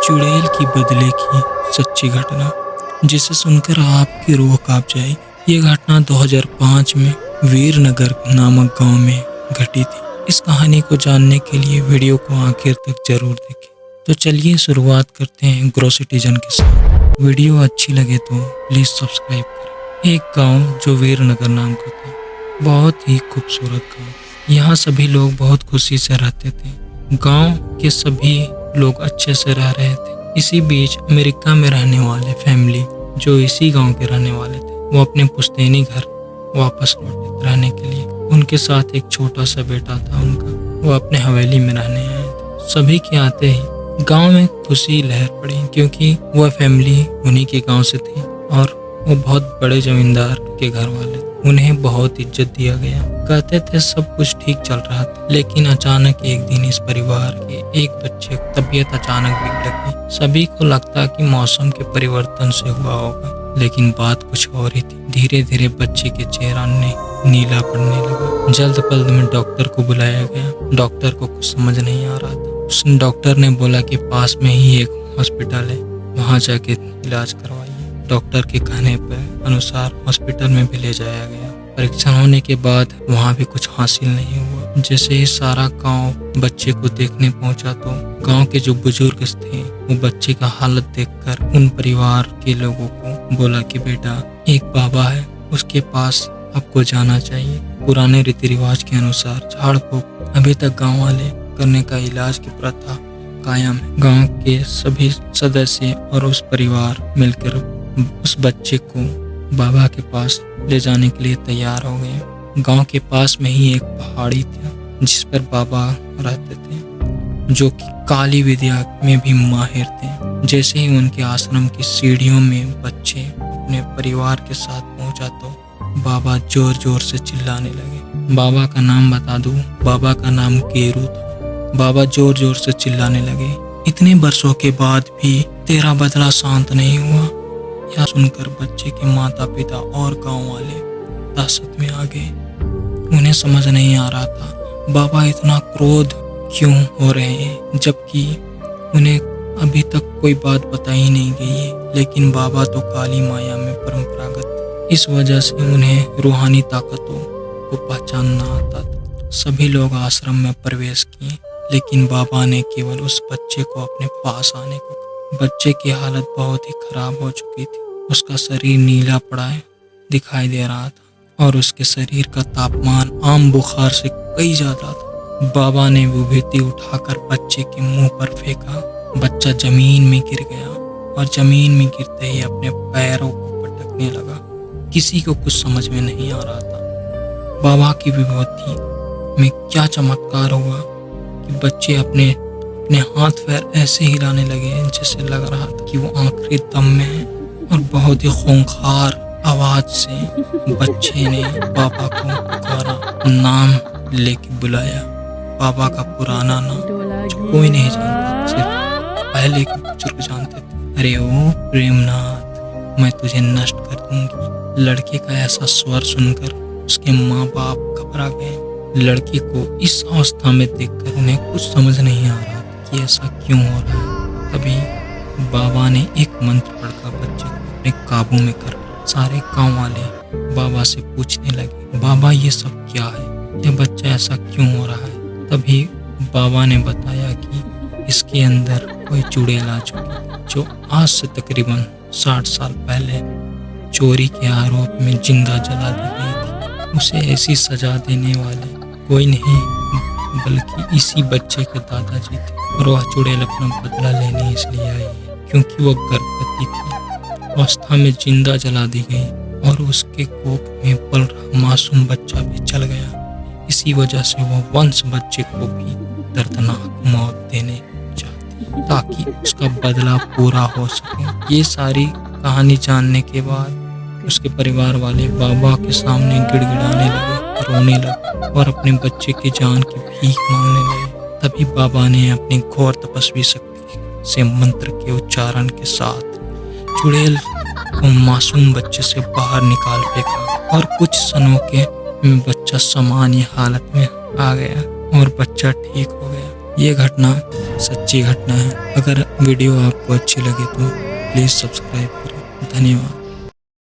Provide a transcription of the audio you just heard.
चुड़ैल की बदले की सच्ची घटना, जिसे सुनकर आपकी रूह कांप जाए। ये घटना 2005 में वीरनगर नामक गांव में घटी थी। इस कहानी को जानने के लिए वीडियो को आखिर तक जरूर देखें। तो चलिए शुरुआत करते हैं ग्रोसिटीजन के साथ। वीडियो अच्छी लगे तो प्लीज सब्सक्राइब करें। एक गांव जो वीरनगर नाम का था, बहुत ही खूबसूरत गांव। यहाँ सभी लोग बहुत खुशी से रहते थे। गांव के सभी लोग अच्छे से रह रहे थे। इसी बीच अमेरिका में रहने वाले फैमिली, जो इसी गांव के रहने वाले थे, वो अपने पुश्तैनी घर वापस लौटे रहने के लिए। उनके साथ एक छोटा सा बेटा था उनका। वो अपने हवेली में रहने आए थे। सभी के आते ही गांव में खुशी लहर पड़ी, क्योंकि वह फैमिली उन्हीं के गांव से थी और वो बहुत बड़े जमींदार के घर वाले थे। उन्हें बहुत इज्जत दिया गया। कहते थे सब कुछ ठीक चल रहा था, लेकिन अचानक एक दिन इस परिवार के एक बच्चे की तबीयत अचानक बिगड़ गई। सभी को लगता कि मौसम के परिवर्तन से हुआ होगा, लेकिन बात कुछ और ही थी। धीरे धीरे बच्चे के चेहरा नीला पड़ने लगा। जल्द पल्द में डॉक्टर को बुलाया गया। डॉक्टर को कुछ समझ नहीं आ रहा था। उस डॉक्टर ने बोला कि पास में ही एक हॉस्पिटल है, वहाँ जाके इलाज करवाइए। डॉक्टर के कहने पर अनुसार हॉस्पिटल में भी ले जाया गया। परीक्षण होने के बाद वहाँ भी कुछ हासिल नहीं हुआ। जैसे ही सारा गांव बच्चे को देखने पहुंचा, तो गांव के जो बुजुर्ग थे, वो बच्चे का हालत देखकर उन परिवार के लोगों को बोला कि बेटा, एक बाबा है, उसके पास आपको जाना चाहिए। पुराने रीति रिवाज के अनुसार झाड़ फूक अभी तक गाँव वाले करने का इलाज की प्रथा कायम है। गाँव के सभी सदस्य और उस परिवार मिलकर उस बच्चे को बाबा के पास ले जाने के लिए तैयार हो गए। गांव के पास में ही एक पहाड़ी था, जिस पर बाबा रहते थे, जो कि काली विद्या में भी माहिर थे। जैसे ही उनके आश्रम की सीढ़ियों में बच्चे अपने परिवार के साथ पहुंचा, तो बाबा जोर जोर से चिल्लाने लगे। बाबा का नाम बता दूं, बाबा का नाम गेरू था। बाबा जोर जोर से चिल्लाने लगे, इतने वर्षों के बाद भी तेरा बदला शांत नहीं हुआ। यह सुनकर बच्चे के माता पिता और गांव वाले दहशत में आ गए। उन्हें समझ नहीं आ रहा था बाबा इतना क्रोध क्यों हो रहे हैं, जबकि उन्हें अभी तक कोई बात बताई नहीं गई है। लेकिन बाबा तो काली माया में परंपरागत थे। इस वजह से उन्हें रूहानी ताकतों को पहचानना आता था। सभी लोग आश्रम में प्रवेश किए, लेकिन बाबा ने केवल उस बच्चे को अपने पास आने को। बच्चे की हालत बहुत ही खराब हो चुकी थी। उसका शरीर नीला पड़ा दिखाई दे रहा था और उसके शरीर का तापमान आम बुखार से कई ज्यादा था। बाबा ने विभूति उठाकर बच्चे के मुंह पर फेंका। बच्चा जमीन में गिर गया और जमीन में गिरते ही अपने पैरों को पटकने लगा। किसी को कुछ समझ में नहीं आ रहा था बाबा की विभूति में क्या चमत्कार हुआ कि बच्चे अपने हाथ पैर ऐसे हिलाने लगे जैसे लग रहा था कि वो आखिरी दम में है। और बहुत ही खूंखार आवाज से बच्चे ने बाबा को पुकारा, नाम लेके बुलाया। बाबा का पुराना नाम जो कोई नहीं जानता, सिर्फ पहले के बुजुर्ग जानते थे। अरे ओ प्रेमनाथ, मैं तुझे नष्ट कर दूंगी। लड़के का ऐसा स्वर सुनकर उसके माँ बाप घबरा गए। लड़के को इस अवस्था में देखकर उन्हें कुछ समझ नहीं आ रहा कि ऐसा क्यों हो रहा है। तभी बाबा ने एक मंत्र पढ़कर बच्चे को अपने काबू में कर। सारे गांव वाले बाबा से पूछने लगे, बाबा ये सब क्या है, यह बच्चा ऐसा क्यों हो रहा है। तभी बाबा ने बताया कि इसके अंदर कोई चुड़ैल आ चुकी, जो आज से तकरीबन 60 साल पहले चोरी के आरोप में जिंदा जला दी गई थी। उसे ऐसी सजा देने वाले कोई नहीं बल्कि इसी बच्चे के दादाजी थे। और वह चुड़ैल अपना बदला लेने इसलिए आई है क्योंकि वह गर्भवती थी। अवस्था में जिंदा जला दी गई और उसके कोख में पल रहा मासूम बच्चा भी चल गया। इसी वजह से वह वंश बच्चे को भी दर्दनाक मौत देने चाहती, ताकि उसका बदला पूरा हो सके। ये सारी कहानी जानने के बाद उसके परिवार वाले बाबा के सामने गिड़गिड़ाने लगे, रोने लगे और अपने बच्चे की जान की भीख मांगने लगे। तभी बाबा ने अपनी घोर तपस्वी शक्ति से मंत्र के उच्चारण के साथ चुड़ैल को मासूम बच्चे से बाहर निकाल फेंका और कुछ क्षणों के में बच्चा सामान्य हालत में आ गया और बच्चा ठीक हो गया। ये घटना सच्ची घटना है। अगर वीडियो आपको अच्छी लगे तो प्लीज़ सब्सक्राइब करें। धन्यवाद।